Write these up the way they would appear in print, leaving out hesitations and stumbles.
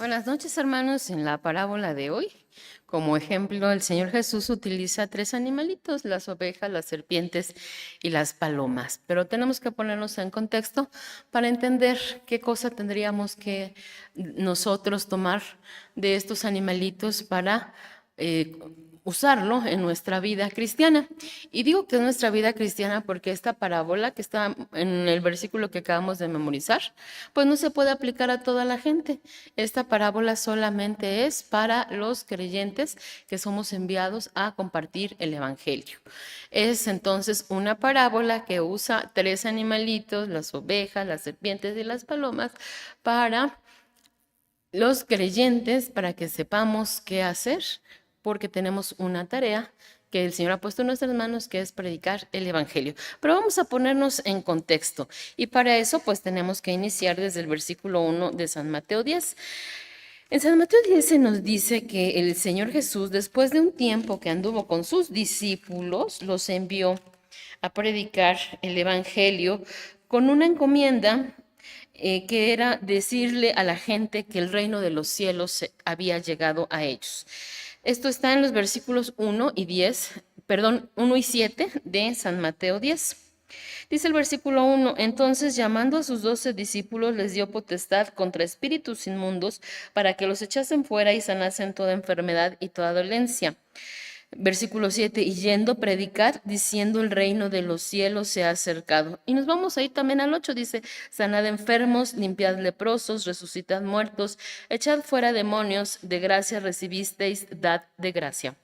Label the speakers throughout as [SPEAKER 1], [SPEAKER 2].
[SPEAKER 1] Buenas noches, hermanos. En la parábola de hoy, como ejemplo, el Señor Jesús utiliza tres animalitos: las ovejas, las serpientes y las palomas. Pero tenemos que ponernos en contexto para entender qué cosa tendríamos que nosotros tomar de estos animalitos para eh, usarlo en nuestra vida cristiana. Y digo que es nuestra vida cristiana porque esta parábola que está en el versículo que acabamos de memorizar, pues no se puede aplicar a toda la gente. Esta parábola solamente es para los creyentes que somos enviados a compartir el Evangelio. Es entonces una parábola que usa tres animalitos: las ovejas, las serpientes y las palomas, para los creyentes, para que sepamos qué hacer, porque tenemos una tarea que el Señor ha puesto en nuestras manos, que es predicar el Evangelio. Pero vamos a ponernos en contexto, y para eso pues tenemos que iniciar desde el versículo 1 de San Mateo 10. En San Mateo 10 se nos dice que el Señor Jesús, después de un tiempo que anduvo con sus discípulos, los envió a predicar el Evangelio con una encomienda que era decirle a la gente que el reino de los cielos había llegado a ellos. Esto está en los versículos 1 y 10, perdón, 1 y 7 de San Mateo 10. Dice el versículo 1: entonces, llamando a sus 12 discípulos, les dio potestad contra espíritus inmundos para que los echasen fuera y sanasen toda enfermedad y toda dolencia. Versículo 7: y yendo predicar, diciendo el reino de los cielos se ha acercado. Y nos vamos a ir también al 8, dice: sanad enfermos, limpiad leprosos, resucitad muertos, echad fuera demonios, de gracia recibisteis, dad de gracia.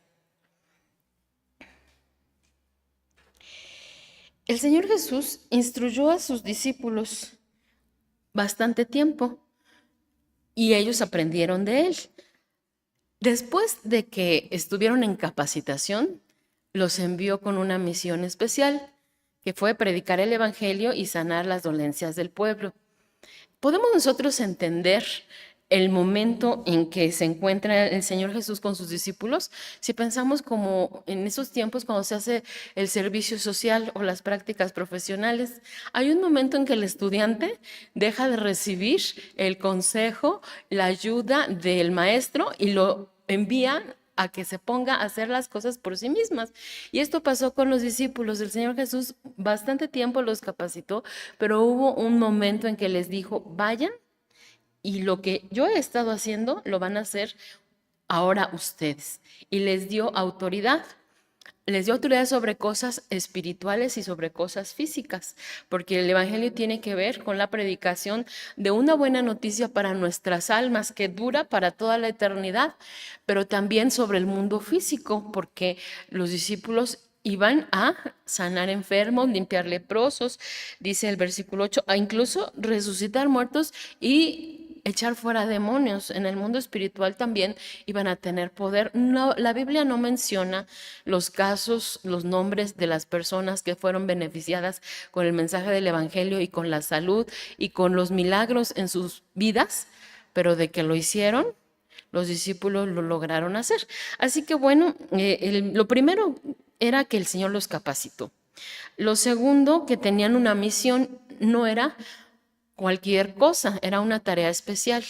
[SPEAKER 1] El Señor Jesús instruyó a sus discípulos bastante tiempo y ellos aprendieron de él. Después de que estuvieron en capacitación, los envió con una misión especial, que fue predicar el Evangelio y sanar las dolencias del pueblo. ¿Podemos nosotros entender el momento en que se encuentra el Señor Jesús con sus discípulos? Si pensamos como en esos tiempos cuando se hace el servicio social o las prácticas profesionales, hay un momento en que el estudiante deja de recibir el consejo, la ayuda del maestro, y lo envía a que se ponga a hacer las cosas por sí mismas. Y esto pasó con los discípulos. El Señor Jesús bastante tiempo los capacitó, pero hubo un momento en que les dijo: vayan, y lo que yo he estado haciendo lo van a hacer ahora ustedes. Y les dio autoridad. Les dio autoridad sobre cosas espirituales y sobre cosas físicas, porque el Evangelio tiene que ver con la predicación de una buena noticia para nuestras almas, que dura para toda la eternidad, pero también sobre el mundo físico, porque los discípulos iban a sanar enfermos, limpiar leprosos, dice el versículo 8, a incluso resucitar muertos y echar fuera demonios. En el mundo espiritual también iban a tener poder. No, la Biblia no menciona los casos, los nombres de las personas que fueron beneficiadas con el mensaje del Evangelio y con la salud y con los milagros en sus vidas, pero de que lo hicieron, los discípulos lo lograron hacer. Así que bueno, lo primero era que el Señor los capacitó. Lo segundo, que tenían una misión, no era cualquier cosa, era una tarea especial.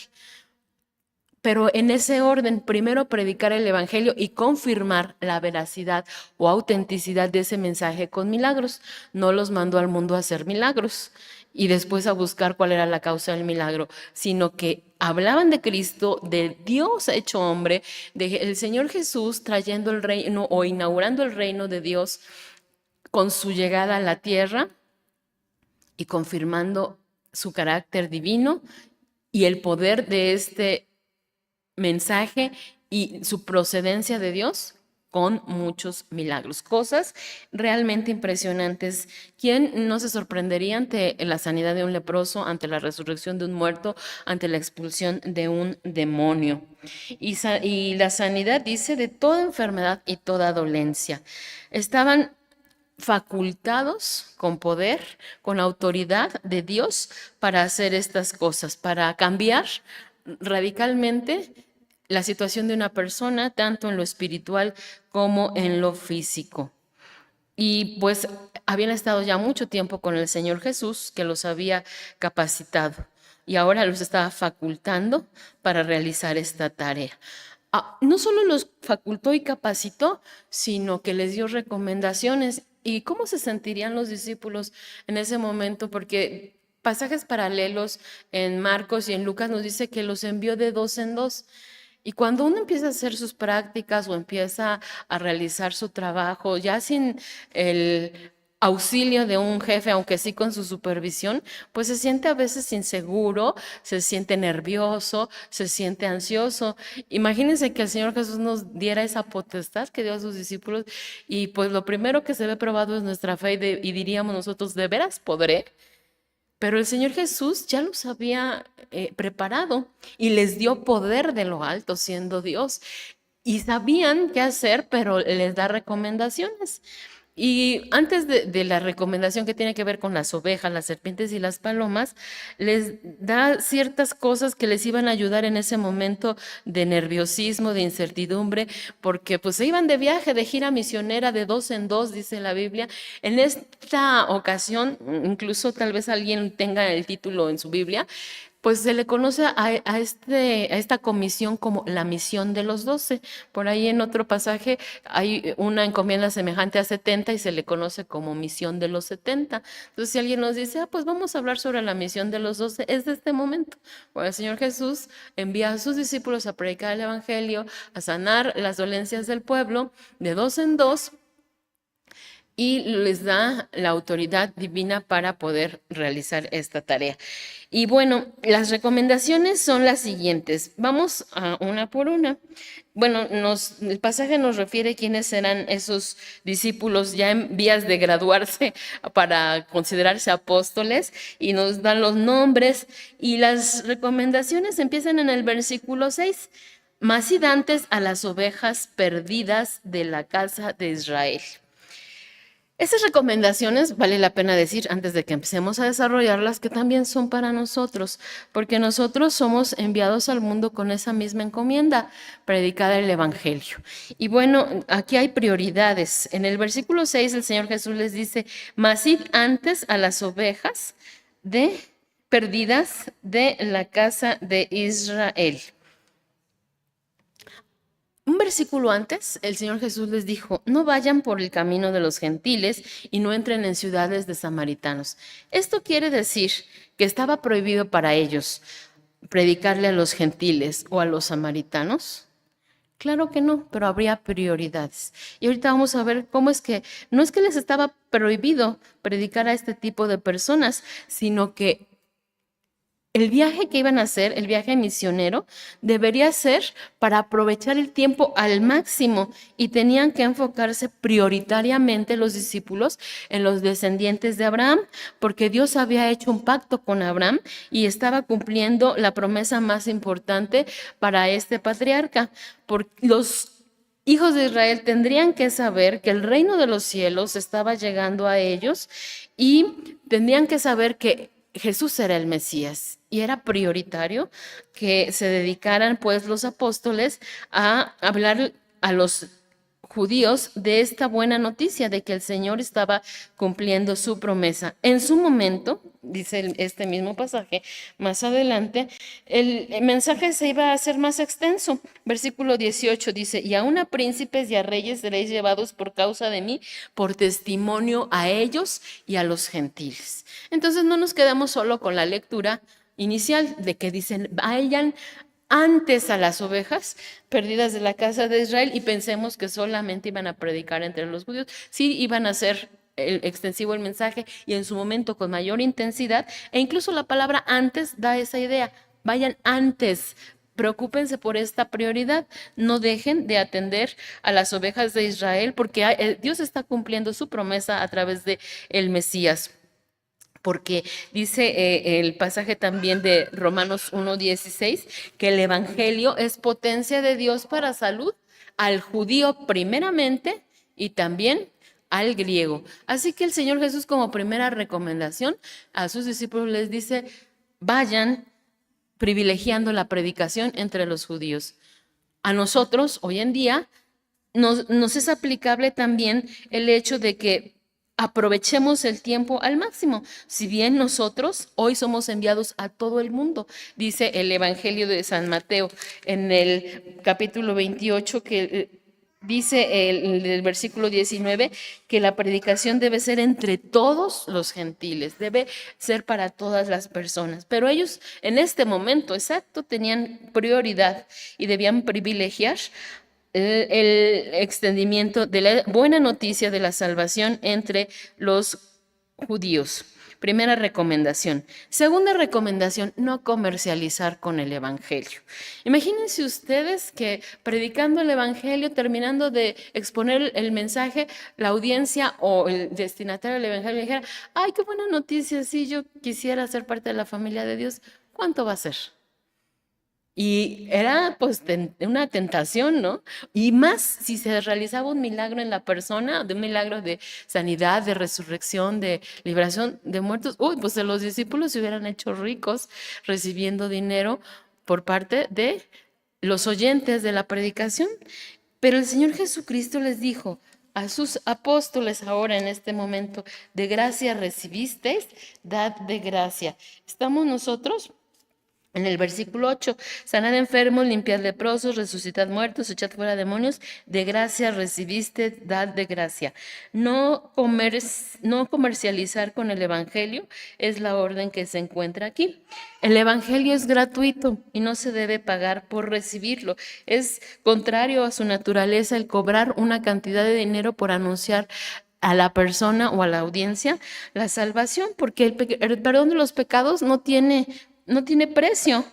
[SPEAKER 1] Pero en ese orden: primero predicar el Evangelio y confirmar la veracidad o autenticidad de ese mensaje con milagros. No los mandó al mundo a hacer milagros y después a buscar cuál era la causa del milagro, sino que hablaban de Cristo, de Dios hecho hombre, del Señor Jesús trayendo el reino o inaugurando el reino de Dios con su llegada a la tierra y confirmando su carácter divino y el poder de este mensaje y su procedencia de Dios con muchos milagros, cosas realmente impresionantes. ¿Quién no se sorprendería ante la sanidad de un leproso, ante la resurrección de un muerto, ante la expulsión de un demonio? Y la sanidad, dice, de toda enfermedad y toda dolencia. Estaban facultados con poder, con autoridad de Dios para hacer estas cosas, para cambiar radicalmente la situación de una persona, tanto en lo espiritual como en lo físico. Y pues habían estado ya mucho tiempo con el Señor Jesús, que los había capacitado. y ahora los estaba facultando para realizar esta tarea. No solo los facultó y capacitó, sino que les dio recomendaciones. ¿Y cómo se sentirían los discípulos en ese momento? Porque pasajes paralelos en Marcos y en Lucas nos dice que los envió de dos en dos. Y cuando uno empieza a hacer sus prácticas o empieza a realizar su trabajo, ya sin el auxilio de un jefe, aunque sí con su supervisión, pues se siente a veces inseguro, se siente nervioso, se siente ansioso. Imagínense que el Señor Jesús nos diera esa potestad que dio a sus discípulos y pues lo primero que se ve probado es nuestra fe y diríamos nosotros, ¿de veras podré? Pero el Señor Jesús ya los había preparado y les dio poder de lo alto siendo Dios. Y sabían qué hacer, pero les da recomendaciones. Y antes de la recomendación que tiene que ver con las ovejas, las serpientes y las palomas, les da ciertas cosas que les iban a ayudar en ese momento de nerviosismo, de incertidumbre, porque pues se iban de viaje, de gira misionera de dos en dos, dice la Biblia. En esta ocasión, incluso tal vez alguien tenga el título en su Biblia, pues se le conoce a esta comisión como la misión de los 12. Por ahí en otro pasaje hay una encomienda semejante a 70 y se le conoce como misión de los 70. Entonces, si alguien nos dice, pues vamos a hablar sobre la misión de los 12, es de este momento. Bueno, el Señor Jesús envía a sus discípulos a predicar el Evangelio, a sanar las dolencias del pueblo, de dos en dos, y les da la autoridad divina para poder realizar esta tarea. Y bueno, las recomendaciones son las siguientes. Vamos a una por una. Bueno, el pasaje nos refiere quiénes serán esos discípulos ya en vías de graduarse para considerarse apóstoles y nos dan los nombres y las recomendaciones empiezan en el versículo 6. Mas id antes a las ovejas perdidas de la casa de Israel. Esas recomendaciones, vale la pena decir antes de que empecemos a desarrollarlas, que también son para nosotros, porque nosotros somos enviados al mundo con esa misma encomienda, predicar el Evangelio. Y bueno, aquí hay prioridades. En el versículo 6 el Señor Jesús les dice, mas id antes a las ovejas perdidas de la casa de Israel. Un versículo antes, el Señor Jesús les dijo, no vayan por el camino de los gentiles y no entren en ciudades de samaritanos. Esto quiere decir que estaba prohibido para ellos predicarle a los gentiles o a los samaritanos. Claro que no, pero habría prioridades. Y ahorita vamos a ver cómo es que, no es que les estaba prohibido predicar a este tipo de personas, sino que el viaje que iban a hacer, el viaje misionero, debería ser para aprovechar el tiempo al máximo y tenían que enfocarse prioritariamente los discípulos en los descendientes de Abraham, porque Dios había hecho un pacto con Abraham y estaba cumpliendo la promesa más importante para este patriarca. Porque los hijos de Israel tendrían que saber que el reino de los cielos estaba llegando a ellos y tendrían que saber que Jesús era el Mesías y era prioritario que se dedicaran pues los apóstoles a hablar a los judíos de esta buena noticia de que el Señor estaba cumpliendo su promesa. En su momento, dice este mismo pasaje, más adelante, el mensaje se iba a hacer más extenso. Versículo 18 dice, y aún a príncipes y a reyes seréis llevados por causa de mí, por testimonio a ellos y a los gentiles. Entonces no nos quedamos solo con la lectura inicial de que dicen, vayan antes a las ovejas perdidas de la casa de Israel y pensemos que solamente iban a predicar entre los judíos. Sí, iban a hacer extensivo el mensaje y en su momento con mayor intensidad, e incluso la palabra antes da esa idea, vayan antes, preocúpense por esta prioridad, no dejen de atender a las ovejas de Israel porque Dios está cumpliendo su promesa a través de el Mesías. Porque dice el pasaje también de Romanos 1:16 que el Evangelio es potencia de Dios para salud al judío primeramente y también al griego. Así que el Señor Jesús, como primera recomendación a sus discípulos les dice, vayan privilegiando la predicación entre los judíos. A nosotros hoy en día nos es aplicable también el hecho de que aprovechemos el tiempo al máximo. Si bien nosotros hoy somos enviados a todo el mundo, dice el Evangelio de San Mateo en el capítulo 28 que dice el versículo 19 que la predicación debe ser entre todos los gentiles, debe ser para todas las personas. Pero ellos en este momento exacto tenían prioridad y debían privilegiar el extendimiento de la buena noticia de la salvación entre los judíos. Primera recomendación. Segunda recomendación, no comercializar con el Evangelio. Imagínense ustedes que predicando el Evangelio, terminando de exponer el mensaje, la audiencia o el destinatario del Evangelio dijera, ay, qué buena noticia, sí, yo quisiera ser parte de la familia de Dios. ¿Cuánto va a ser? Y era pues una tentación, ¿no? Y más si se realizaba un milagro en la persona, de un milagro de sanidad, de resurrección, de liberación de muertos. Uy, pues los discípulos se hubieran hecho ricos recibiendo dinero por parte de los oyentes de la predicación. Pero el Señor Jesucristo les dijo a sus apóstoles ahora en este momento, de gracia recibisteis, dad de gracia. ¿Estamos nosotros? En el versículo 8, sanad enfermos, limpiad leprosos, resucitad muertos, echad fuera demonios, de gracia recibiste, dad de gracia. No comercializar con el Evangelio es la orden que se encuentra aquí. El Evangelio es gratuito y no se debe pagar por recibirlo. Es contrario a su naturaleza el cobrar una cantidad de dinero por anunciar a la persona o a la audiencia la salvación, porque el perdón de los pecados no tiene precio,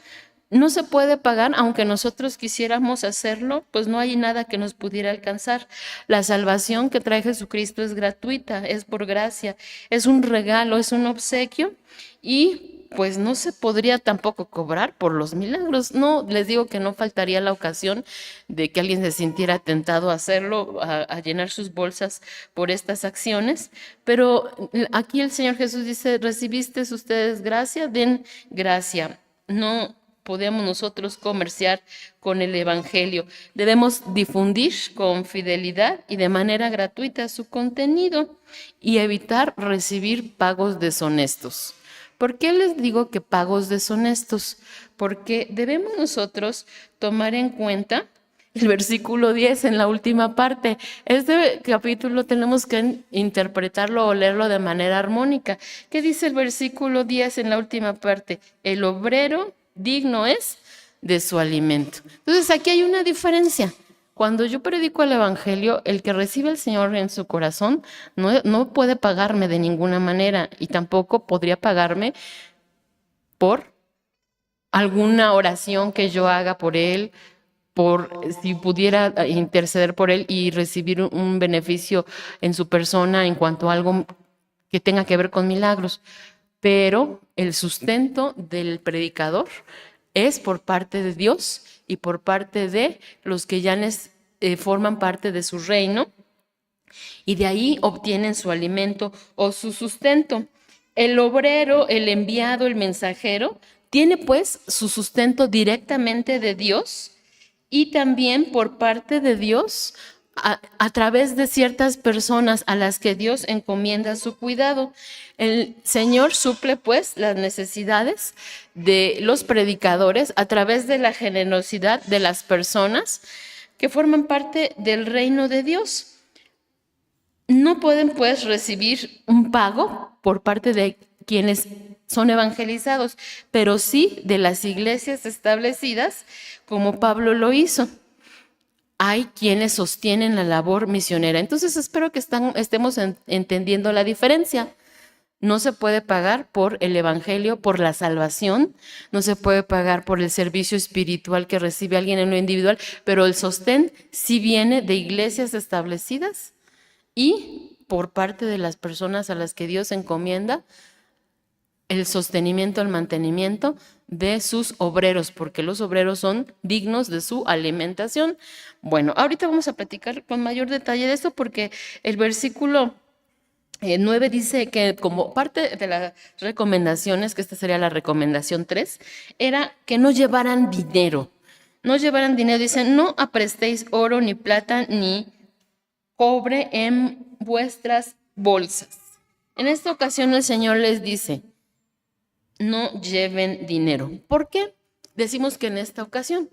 [SPEAKER 1] no se puede pagar, aunque nosotros quisiéramos hacerlo, pues no hay nada que nos pudiera alcanzar. La salvación que trae Jesucristo es gratuita, es por gracia, es un regalo, es un obsequio y pues no se podría tampoco cobrar por los milagros. No, les digo que no faltaría la ocasión de que alguien se sintiera tentado a hacerlo, a llenar sus bolsas por estas acciones, pero aquí el Señor Jesús dice, recibiste ustedes gracia, den gracia. No podemos nosotros comerciar con el Evangelio. Debemos difundir con fidelidad y de manera gratuita su contenido y evitar recibir pagos deshonestos. ¿Por qué les digo que pagos deshonestos? Porque debemos nosotros tomar en cuenta el versículo 10 en la última parte. Este capítulo tenemos que interpretarlo o leerlo de manera armónica. ¿Qué dice el versículo 10 en la última parte? El obrero digno es de su alimento. Entonces aquí hay una diferencia. Cuando yo predico el Evangelio, el que recibe al Señor en su corazón no puede pagarme de ninguna manera y tampoco podría pagarme por alguna oración que yo haga por él, por si pudiera interceder por él y recibir un beneficio en su persona en cuanto a algo que tenga que ver con milagros. Pero el sustento del predicador es por parte de Dios y por parte de los que ya forman parte de su reino y de ahí obtienen su alimento o su sustento. El obrero, el enviado, el mensajero, tiene pues su sustento directamente de Dios y también por parte de Dios a través de ciertas personas a las que Dios encomienda su cuidado. El Señor suple pues las necesidades de los predicadores a través de la generosidad de las personas que forman parte del reino de Dios. No pueden pues recibir un pago por parte de quienes son evangelizados, pero sí de las iglesias establecidas, como Pablo lo hizo. Hay quienes sostienen la labor misionera. Entonces espero que estemos entendiendo la diferencia. No se puede pagar por el evangelio, por la salvación, no se puede pagar por el servicio espiritual que recibe alguien en lo individual, pero el sostén sí viene de iglesias establecidas y por parte de las personas a las que Dios encomienda el sostenimiento, el mantenimiento de sus obreros, porque los obreros son dignos de su alimentación. Bueno, ahorita vamos a platicar con mayor detalle de esto porque el versículo 9 dice que como parte de las recomendaciones, que esta sería la recomendación 3, era que no llevaran dinero. No llevaran dinero, dice, no aprestéis oro, ni plata, ni cobre en vuestras bolsas. En esta ocasión el Señor les dice, no lleven dinero. ¿Por qué decimos que en esta ocasión?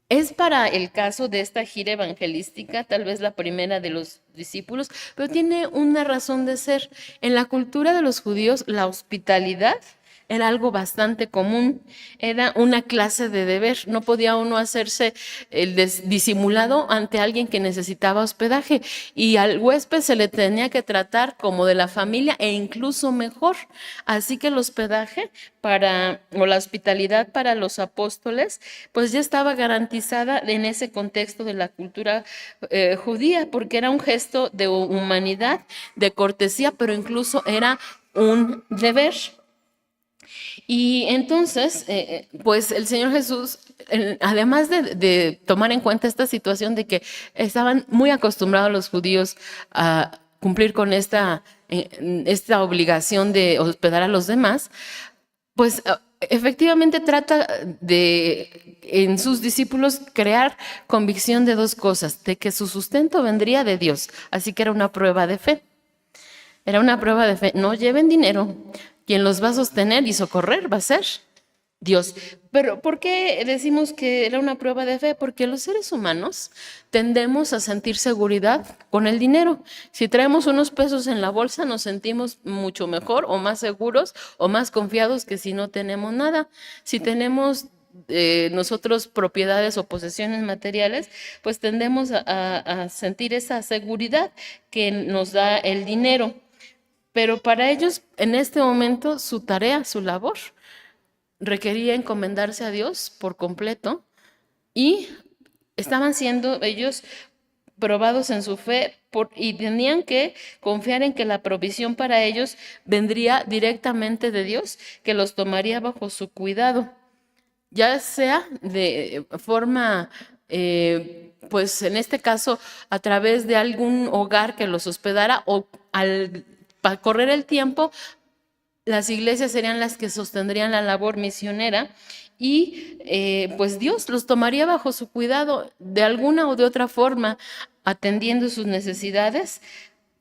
[SPEAKER 1] Es para el caso de esta gira evangelística, tal vez la primera de los discípulos, pero tiene una razón de ser. En la cultura de los judíos, la hospitalidad era algo bastante común, era una clase de deber. No podía uno hacerse el disimulado ante alguien que necesitaba hospedaje, y al huésped se le tenía que tratar como de la familia e incluso mejor. Así que el hospedaje o la hospitalidad para los apóstoles, pues ya estaba garantizada en ese contexto de la cultura judía, porque era un gesto de humanidad, de cortesía, pero incluso era un deber. Y entonces, pues el Señor Jesús, además de tomar en cuenta esta situación de que estaban muy acostumbrados los judíos a cumplir con esta obligación de hospedar a los demás, pues efectivamente trata de, en sus discípulos, crear convicción de dos cosas: de que su sustento vendría de Dios. Así que era una prueba de fe. Era una prueba de fe. No lleven dinero. Quien los va a sostener y socorrer va a ser Dios. Pero ¿por qué decimos que era una prueba de fe? Porque los seres humanos tendemos a sentir seguridad con el dinero. Si traemos unos pesos en la bolsa, nos sentimos mucho mejor o más seguros o más confiados que si no tenemos nada. Si tenemos nosotros propiedades o posesiones materiales, pues tendemos a sentir esa seguridad que nos da el dinero. Pero para ellos, en este momento, su tarea, su labor, requería encomendarse a Dios por completo, y estaban siendo ellos probados en su fe y tenían que confiar en que la provisión para ellos vendría directamente de Dios, que los tomaría bajo su cuidado, ya sea de forma, pues en este caso, a través de algún hogar que los hospedara, o para correr el tiempo, las iglesias serían las que sostendrían la labor misionera, y pues Dios los tomaría bajo su cuidado de alguna o de otra forma, atendiendo sus necesidades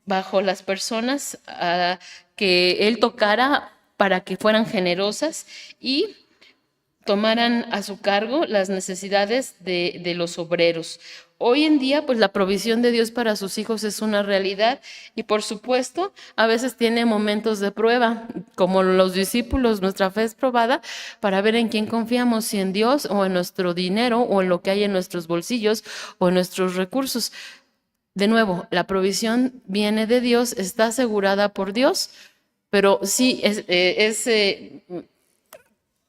[SPEAKER 1] bajo las personas que Él tocara para que fueran generosas y tomaran a su cargo las necesidades de los obreros. Hoy en día, pues la provisión de Dios para sus hijos es una realidad, y por supuesto, a veces tiene momentos de prueba. Como los discípulos, nuestra fe es probada para ver en quién confiamos, si en Dios o en nuestro dinero o en lo que hay en nuestros bolsillos o en nuestros recursos. De nuevo, la provisión viene de Dios, está asegurada por Dios, pero sí es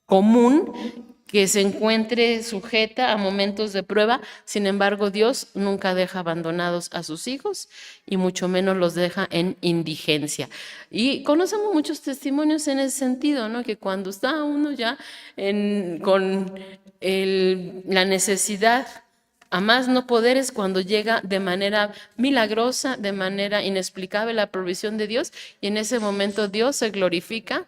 [SPEAKER 1] común que se encuentre sujeta a momentos de prueba. Sin embargo, Dios nunca deja abandonados a sus hijos, y mucho menos los deja en indigencia. Y conocemos muchos testimonios en ese sentido, ¿no? Que cuando está uno ya con la necesidad a más no poder, es cuando llega de manera milagrosa, de manera inexplicable, la provisión de Dios, y en ese momento Dios se glorifica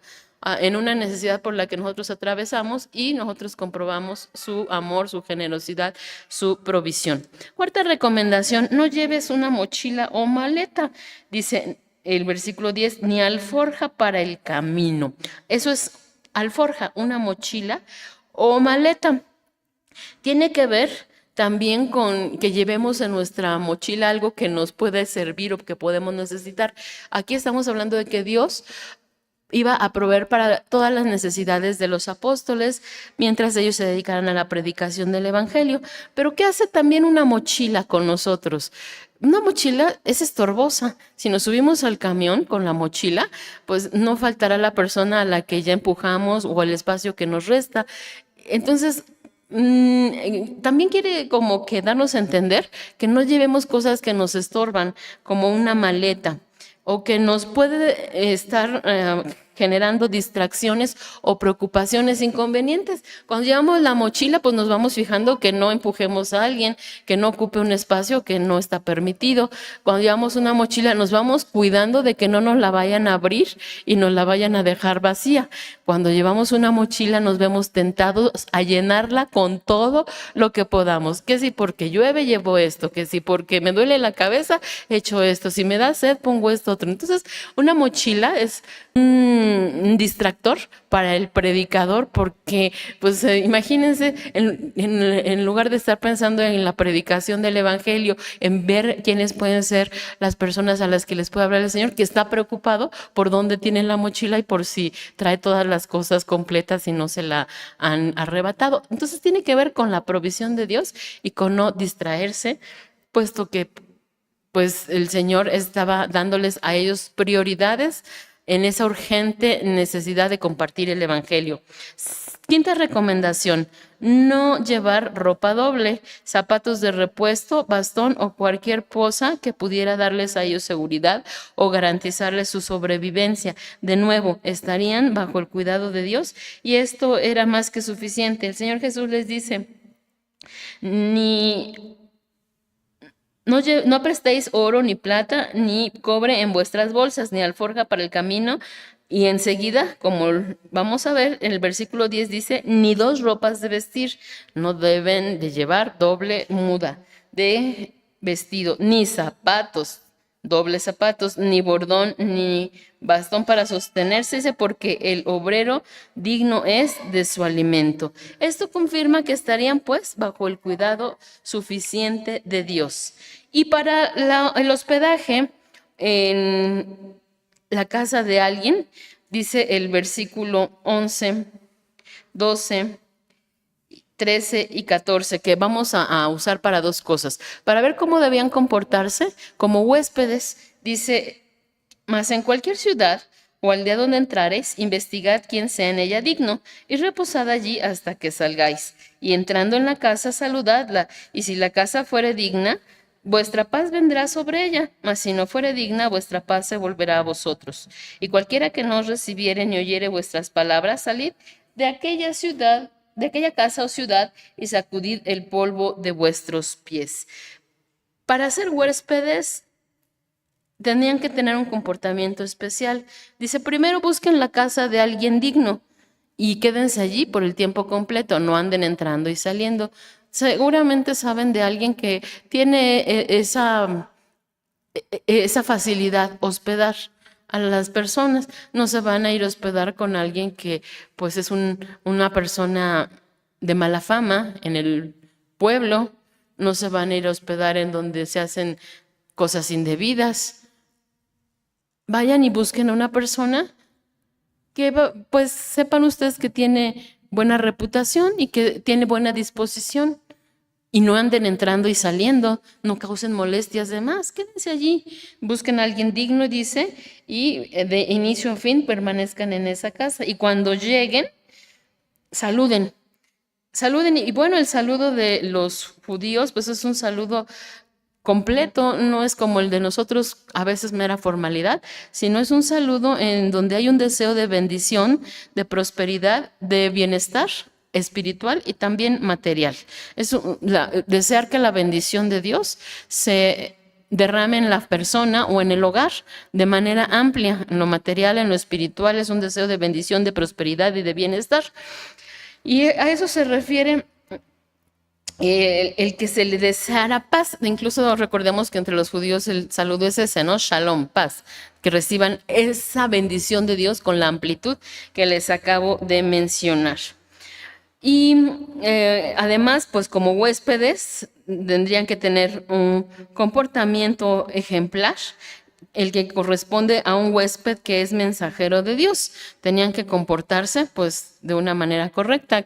[SPEAKER 1] en una necesidad por la que nosotros atravesamos, y nosotros comprobamos su amor, su generosidad, su provisión. Cuarta recomendación: no lleves una mochila o maleta. Dice el versículo 10, ni alforja para el camino. Eso es alforja, una mochila o maleta. Tiene que ver también con que llevemos en nuestra mochila algo que nos puede servir o que podemos necesitar. Aquí estamos hablando de que Dios iba a proveer para todas las necesidades de los apóstoles mientras ellos se dedicaran a la predicación del evangelio. Pero ¿qué hace también una mochila con nosotros? Una mochila es estorbosa. Si nos subimos al camión con la mochila, pues no faltará la persona a la que ya empujamos o el espacio que nos resta. Entonces, también quiere como que darnos a entender que no llevemos cosas que nos estorban, como una maleta, o que nos puede estar generando distracciones o preocupaciones inconvenientes. Cuando llevamos la mochila, pues nos vamos fijando que no empujemos a alguien, que no ocupe un espacio que no está permitido. Cuando llevamos una mochila, nos vamos cuidando de que no nos la vayan a abrir y nos la vayan a dejar vacía. Cuando llevamos una mochila, nos vemos tentados a llenarla con todo lo que podamos. Que si porque llueve llevo esto, que si porque me duele la cabeza echo esto, si me da sed pongo esto otro. Entonces, una mochila es un distractor para el predicador porque, pues imagínense, en lugar de estar pensando en la predicación del evangelio, en ver quiénes pueden ser las personas a las que les puede hablar el Señor, que está preocupado por dónde tiene la mochila y por si trae todas las cosas completas y no se la han arrebatado. Entonces tiene que ver con la provisión de Dios y con no distraerse, puesto que pues el Señor estaba dándoles a ellos prioridades en esa urgente necesidad de compartir el evangelio. Quinta recomendación: no llevar ropa doble, zapatos de repuesto, bastón o cualquier cosa que pudiera darles a ellos seguridad o garantizarles su sobrevivencia. De nuevo, estarían bajo el cuidado de Dios y esto era más que suficiente. El Señor Jesús les dice: no prestéis oro, ni plata, ni cobre en vuestras bolsas, ni alforja para el camino. Y enseguida, como vamos a ver, en el versículo 10 dice: ni dos ropas de vestir, no deben de llevar doble muda de vestido, ni zapatos, dobles zapatos, ni bordón, ni bastón para sostenerse, dice, porque el obrero digno es de su alimento. Esto confirma que estarían pues bajo el cuidado suficiente de Dios. Y para el hospedaje en la casa de alguien, dice el versículo 11, 12, 13 y 14, que vamos a usar para dos cosas. Para ver cómo debían comportarse como huéspedes, dice: mas en cualquier ciudad o aldea donde entrareis, investigad quién sea en ella digno, y reposad allí hasta que salgáis. Y entrando en la casa, saludadla, y si la casa fuere digna, vuestra paz vendrá sobre ella, mas si no fuere digna, vuestra paz se volverá a vosotros. Y cualquiera que no os recibiere ni oyere vuestras palabras, salid de aquella ciudad, de aquella casa o ciudad, y sacudid el polvo de vuestros pies. Para ser huéspedes, tenían que tener un comportamiento especial. Dice: primero busquen la casa de alguien digno y quédense allí por el tiempo completo, no anden entrando y saliendo. Seguramente saben de alguien que tiene esa facilidad, hospedar a las personas. No se van a ir a hospedar con alguien que pues es una persona de mala fama en el pueblo. No se van a ir a hospedar en donde se hacen cosas indebidas. Vayan y busquen a una persona que pues sepan ustedes que tiene buena reputación y que tiene buena disposición, y no anden entrando y saliendo, no causen molestias de más, quédense allí, busquen a alguien digno, dice, y de inicio a fin permanezcan en esa casa, y cuando lleguen, saluden, y bueno, el saludo de los judíos pues es un saludo completo, no es como el de nosotros, a veces mera formalidad, sino es un saludo en donde hay un deseo de bendición, de prosperidad, de bienestar espiritual y también material. Es desear que la bendición de Dios se derrame en la persona o en el hogar de manera amplia, en lo material, en lo espiritual. Es un deseo de bendición, de prosperidad y de bienestar. Y a eso se refiere el que se le deseara paz. Incluso recordemos que entre los judíos el saludo es ese, ¿no? Shalom, paz. Que reciban esa bendición de Dios con la amplitud que les acabo de mencionar. Y además, pues como huéspedes, tendrían que tener un comportamiento ejemplar, el que corresponde a un huésped que es mensajero de Dios. Tenían que comportarse pues de una manera correcta.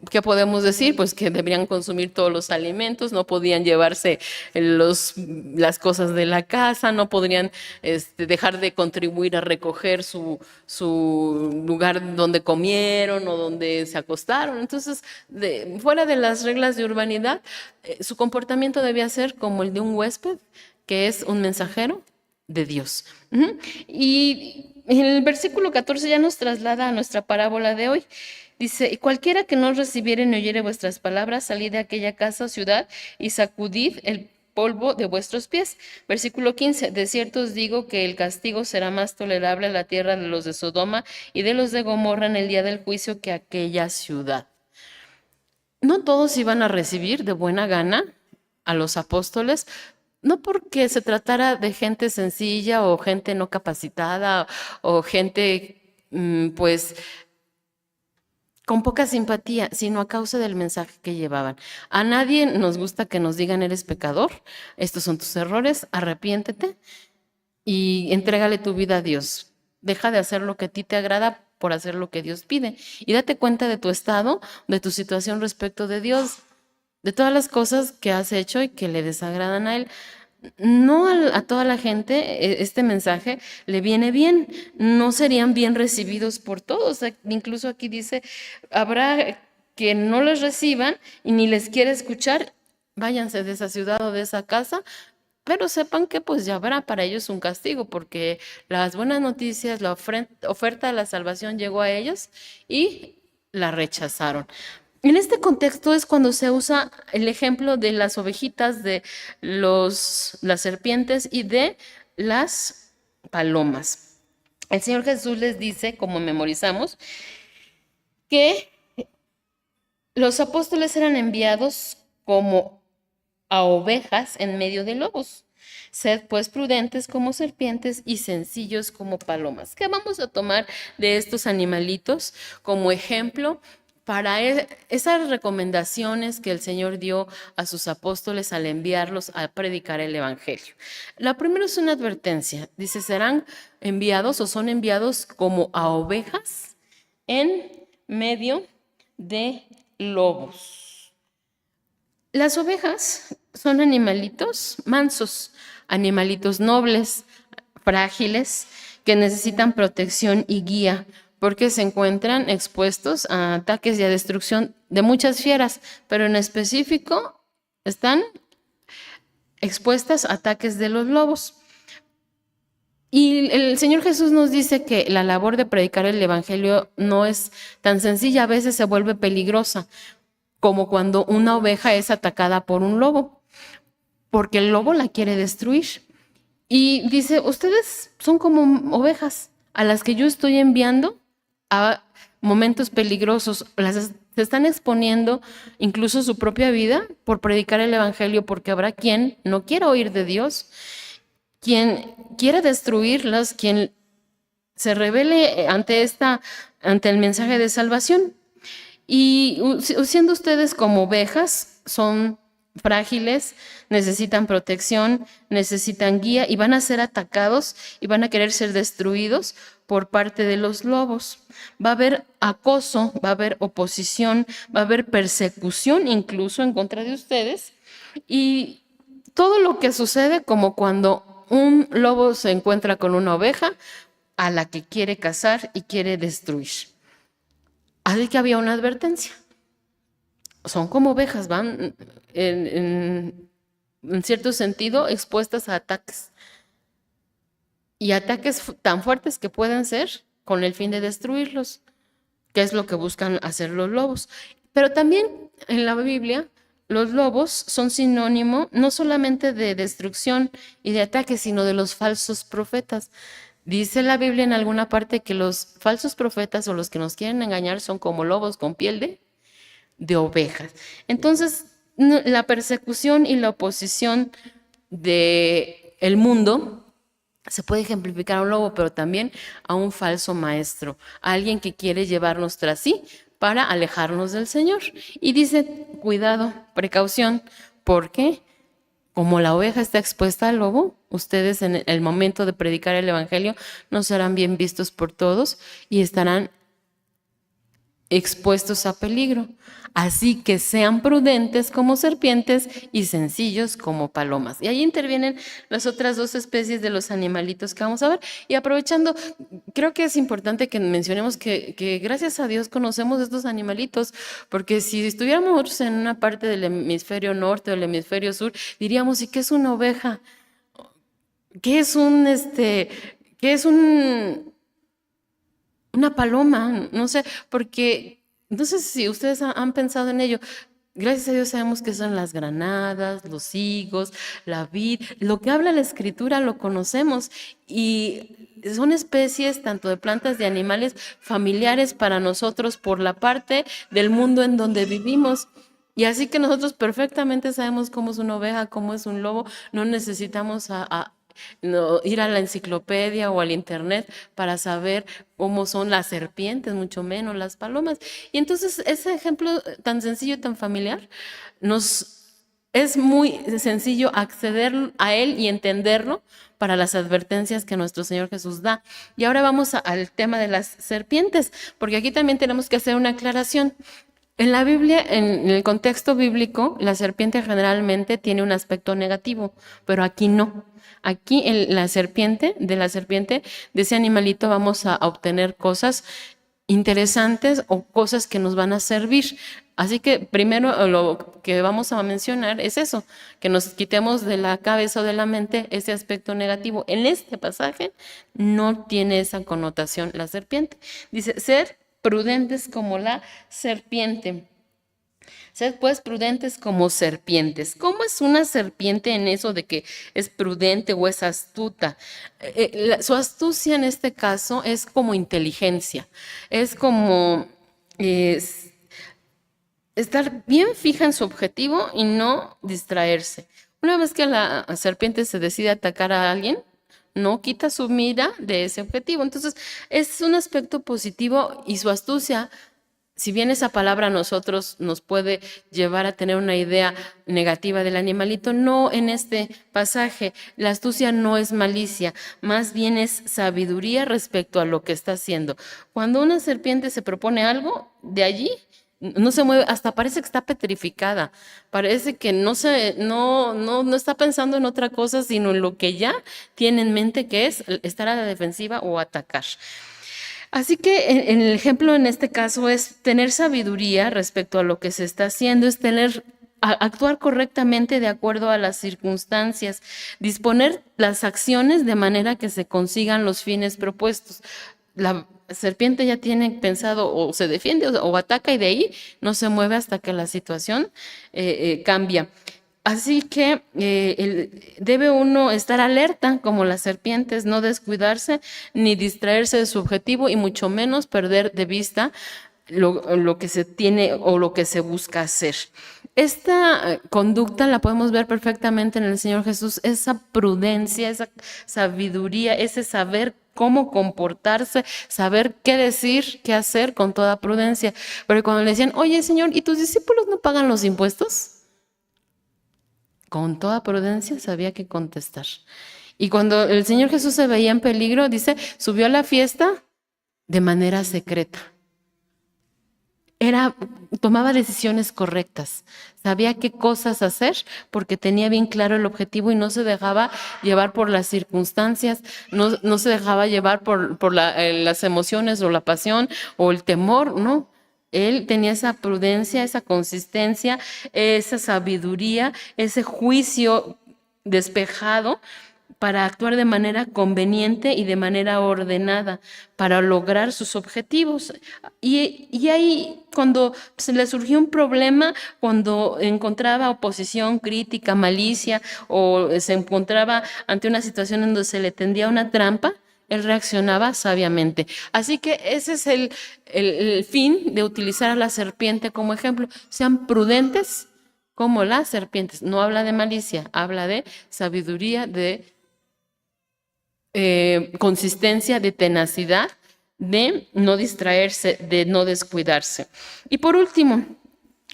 [SPEAKER 1] ¿Qué podemos decir? Pues que deberían consumir todos los alimentos, no podían llevarse las cosas de la casa, no podrían dejar de contribuir a recoger su lugar donde comieron o donde se acostaron. Entonces, fuera de las reglas de urbanidad, su comportamiento debía ser como el de un huésped, que es un mensajero de Dios. Ujú. Y el versículo 14 ya nos traslada a nuestra parábola de hoy. Dice, y cualquiera que no os recibiere ni oyere vuestras palabras, salid de aquella casa o ciudad y sacudid el polvo de vuestros pies. Versículo 15, de cierto os digo que el castigo será más tolerable a la tierra de los de Sodoma y de los de Gomorra en el día del juicio que aquella ciudad. No todos iban a recibir de buena gana a los apóstoles, no porque se tratara de gente sencilla o gente no capacitada o gente pues con poca simpatía, sino a causa del mensaje que llevaban. A nadie nos gusta que nos digan eres pecador, estos son tus errores, arrepiéntete y entrégale tu vida a Dios. Deja de hacer lo que a ti te agrada por hacer lo que Dios pide y date cuenta de tu estado, de tu situación respecto de Dios, de todas las cosas que has hecho y que le desagradan a Él. No a toda la gente este mensaje le viene bien, no serían bien recibidos por todos. Incluso aquí dice, habrá que no les reciban y ni les quiere escuchar, váyanse de esa ciudad o de esa casa, pero sepan que pues ya habrá para ellos un castigo, porque las buenas noticias, la oferta de la salvación llegó a ellos y la rechazaron. En este contexto es cuando se usa el ejemplo de las ovejitas, de las serpientes y de las palomas. El Señor Jesús les dice, como memorizamos, que los apóstoles eran enviados como a ovejas en medio de lobos. Sed pues prudentes como serpientes y sencillos como palomas. ¿Qué vamos a tomar de estos animalitos como ejemplo para esas recomendaciones que el Señor dio a sus apóstoles al enviarlos a predicar el Evangelio? La primera es una advertencia. Dice, serán enviados o son enviados como a ovejas en medio de lobos. Las ovejas son animalitos mansos, animalitos nobles, frágiles, que necesitan protección y guía, porque se encuentran expuestos a ataques y a destrucción de muchas fieras, pero en específico están expuestas a ataques de los lobos. Y el Señor Jesús nos dice que la labor de predicar el Evangelio no es tan sencilla, a veces se vuelve peligrosa, como cuando una oveja es atacada por un lobo, porque el lobo la quiere destruir. Y dice, ustedes son como ovejas a las que yo estoy enviando a momentos peligrosos, se están exponiendo incluso su propia vida por predicar el Evangelio, porque habrá quien no quiera oír de Dios, quien quiere destruirlas, quien se rebele ante el mensaje de salvación. Y siendo ustedes como ovejas, son frágiles, necesitan protección, necesitan guía y van a ser atacados y van a querer ser destruidos por parte de los lobos. Va a haber acoso, va a haber oposición, va a haber persecución incluso en contra de ustedes. Y todo lo que sucede como cuando un lobo se encuentra con una oveja a la que quiere cazar y quiere destruir. Así que había una advertencia. Son como ovejas, van en cierto sentido expuestas a ataques. Y ataques tan fuertes que pueden ser con el fin de destruirlos, que es lo que buscan hacer los lobos. Pero también en la Biblia, los lobos son sinónimo no solamente de destrucción y de ataques, sino de los falsos profetas. Dice la Biblia en alguna parte que los falsos profetas o los que nos quieren engañar son como lobos con piel de ovejas. Entonces, la persecución y la oposición del mundo se puede ejemplificar a un lobo, pero también a un falso maestro, a alguien que quiere llevarnos tras sí para alejarnos del Señor. Y dice, cuidado, precaución, porque como la oveja está expuesta al lobo, ustedes en el momento de predicar el Evangelio no serán bien vistos por todos y estarán expuestos a peligro. Así que sean prudentes como serpientes y sencillos como palomas. Y ahí intervienen las otras dos especies de los animalitos que vamos a ver. Y aprovechando, creo que es importante que mencionemos que gracias a Dios conocemos estos animalitos, porque si estuviéramos en una parte del hemisferio norte o el hemisferio sur, diríamos, ¿y qué es una oveja? ¿Qué es qué es una paloma? No sé, porque no sé si ustedes han pensado en ello. Gracias a Dios sabemos que son las granadas, los higos, la vid. Lo que habla la escritura lo conocemos y son especies tanto de plantas, de animales familiares para nosotros por la parte del mundo en donde vivimos. Y así que nosotros perfectamente sabemos cómo es una oveja, cómo es un lobo. No necesitamos ir a la enciclopedia o al internet para saber cómo son las serpientes, mucho menos las palomas. Y entonces ese ejemplo tan sencillo y tan familiar nos es muy sencillo acceder a él y entenderlo para las advertencias que nuestro Señor Jesús da. Y ahora vamos al tema de las serpientes, porque aquí también tenemos que hacer una aclaración. En la Biblia, en el contexto bíblico, la serpiente generalmente tiene un aspecto negativo, pero aquí no. Aquí en de la serpiente, de ese animalito, vamos a obtener cosas interesantes o cosas que nos van a servir. Así que primero lo que vamos a mencionar es eso, que nos quitemos de la cabeza o de la mente ese aspecto negativo. En este pasaje no tiene esa connotación la serpiente. Dice, ser prudentes como la serpiente. Sed pues prudentes como serpientes. ¿Cómo es una serpiente en eso de que es prudente o es astuta? Su astucia en este caso es como inteligencia, es como es estar bien fija en su objetivo y no distraerse. Una vez que la serpiente se decide atacar a alguien, no quita su mira de ese objetivo. Entonces, es un aspecto positivo y su astucia, si bien esa palabra a nosotros nos puede llevar a tener una idea negativa del animalito, no en este pasaje. La astucia no es malicia, más bien es sabiduría respecto a lo que está haciendo. Cuando una serpiente se propone algo, de allí no se mueve, hasta parece que está petrificada, parece que no está pensando en otra cosa, sino en lo que ya tiene en mente, que es estar a la defensiva o atacar. Así que el ejemplo en este caso es tener sabiduría respecto a lo que se está haciendo, es actuar correctamente de acuerdo a las circunstancias, disponer las acciones de manera que se consigan los fines propuestos. La serpiente ya tiene pensado o se defiende o ataca y de ahí no se mueve hasta que la situación cambia. Así que debe uno estar alerta como las serpientes, no descuidarse ni distraerse de su objetivo y mucho menos perder de vista lo que se tiene o lo que se busca hacer. Esta conducta la podemos ver perfectamente en el Señor Jesús, esa prudencia, esa sabiduría, ese saber cómo comportarse, saber qué decir, qué hacer con toda prudencia. Pero cuando le decían, oye Señor, ¿y tus discípulos no pagan los impuestos? Con toda prudencia sabía qué contestar. Y cuando el Señor Jesús se veía en peligro, dice, subió a la fiesta de manera secreta. Tomaba decisiones correctas, sabía qué cosas hacer porque tenía bien claro el objetivo y no se dejaba llevar por las circunstancias, no se dejaba llevar por las emociones o la pasión o el temor, no. Él tenía esa prudencia, esa consistencia, esa sabiduría, ese juicio despejado para actuar de manera conveniente y de manera ordenada para lograr sus objetivos. Y ahí, cuando se le surgió un problema, cuando encontraba oposición, crítica, malicia, o se encontraba ante una situación en donde se le tendía una trampa, él reaccionaba sabiamente. Así que ese es el fin de utilizar a la serpiente como ejemplo. Sean prudentes como las serpientes. No habla de malicia, habla de sabiduría, de consistencia, de tenacidad, de no distraerse, de no descuidarse. Y por último,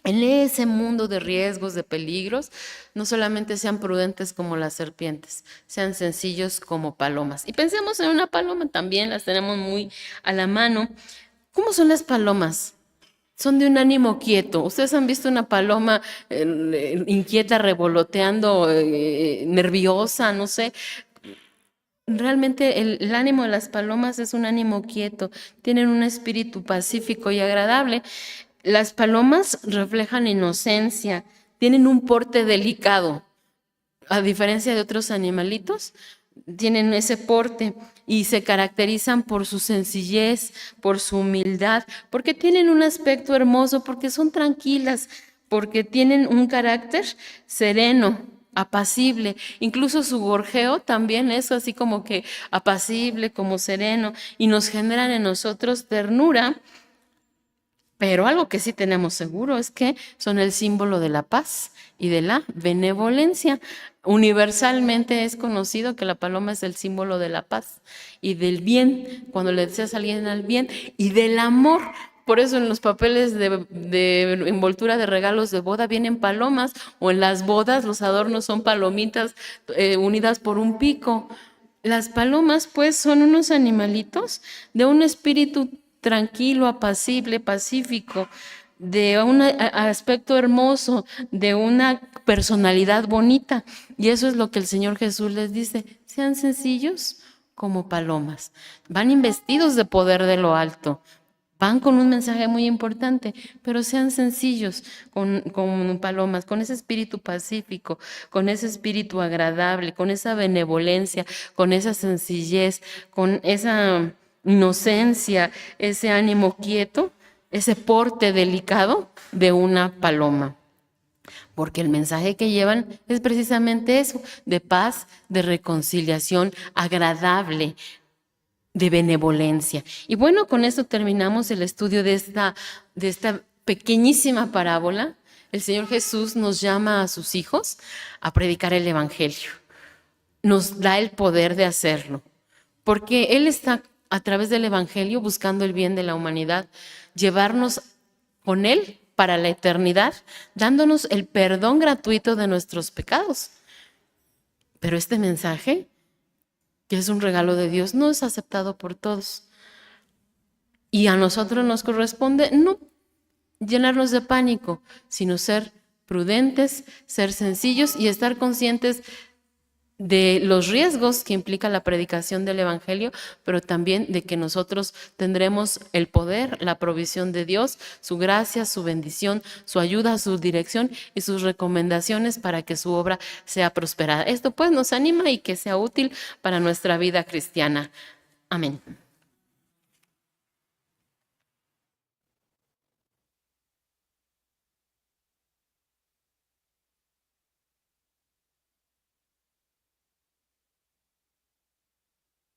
[SPEAKER 1] en ese mundo de riesgos, de peligros, no solamente sean prudentes como las serpientes, sean sencillos como palomas. Y pensemos en una paloma, también las tenemos muy a la mano. ¿Cómo son las palomas? Son de un ánimo quieto. ¿Ustedes han visto una paloma inquieta, revoloteando, nerviosa, no sé? Realmente el ánimo de las palomas es un ánimo quieto, tienen un espíritu pacífico y agradable. Las palomas reflejan inocencia, tienen un porte delicado, a diferencia de otros animalitos. tienen ese porte y se caracterizan por su sencillez, por su humildad, porque tienen un aspecto hermoso, porque son tranquilas, porque tienen un carácter sereno, apacible. Incluso su gorjeo también es así como que apacible, como sereno, y nos generan en nosotros ternura. Pero algo que sí tenemos seguro es que son el símbolo de la paz y de la benevolencia. Universalmente es conocido que la paloma es el símbolo de la paz y del bien, cuando le deseas a alguien al bien, y del amor. Por eso en los papeles de envoltura de regalos de boda vienen palomas, o en las bodas los adornos son palomitas unidas por un pico. Las palomas, pues, son unos animalitos de un espíritu tranquilo, apacible, pacífico, de un aspecto hermoso, de una personalidad bonita. Y eso es lo que el Señor Jesús les dice: sean sencillos como palomas. Van investidos de poder de lo alto. Van con un mensaje muy importante, pero sean sencillos con palomas, con ese espíritu pacífico, con ese espíritu agradable, con esa benevolencia, con esa sencillez, con esa inocencia, ese ánimo quieto, ese porte delicado de una paloma. Porque el mensaje que llevan es precisamente eso, de paz, de reconciliación, agradable, de benevolencia. Y bueno, con esto terminamos el estudio de esta pequeñísima parábola. El Señor Jesús nos llama a sus hijos a predicar el Evangelio. Nos da el poder de hacerlo, porque Él está a través del Evangelio buscando el bien de la humanidad, llevarnos con Él para la eternidad, dándonos el perdón gratuito de nuestros pecados. Pero este mensaje, que es un regalo de Dios, no es aceptado por todos. Y a nosotros nos corresponde no llenarnos de pánico, sino ser prudentes, ser sencillos y estar conscientes de los riesgos que implica la predicación del Evangelio, pero también de que nosotros tendremos el poder, la provisión de Dios, su gracia, su bendición, su ayuda, su dirección y sus recomendaciones para que su obra sea prosperada. Esto pues nos anima y que sea útil para nuestra vida cristiana. Amén.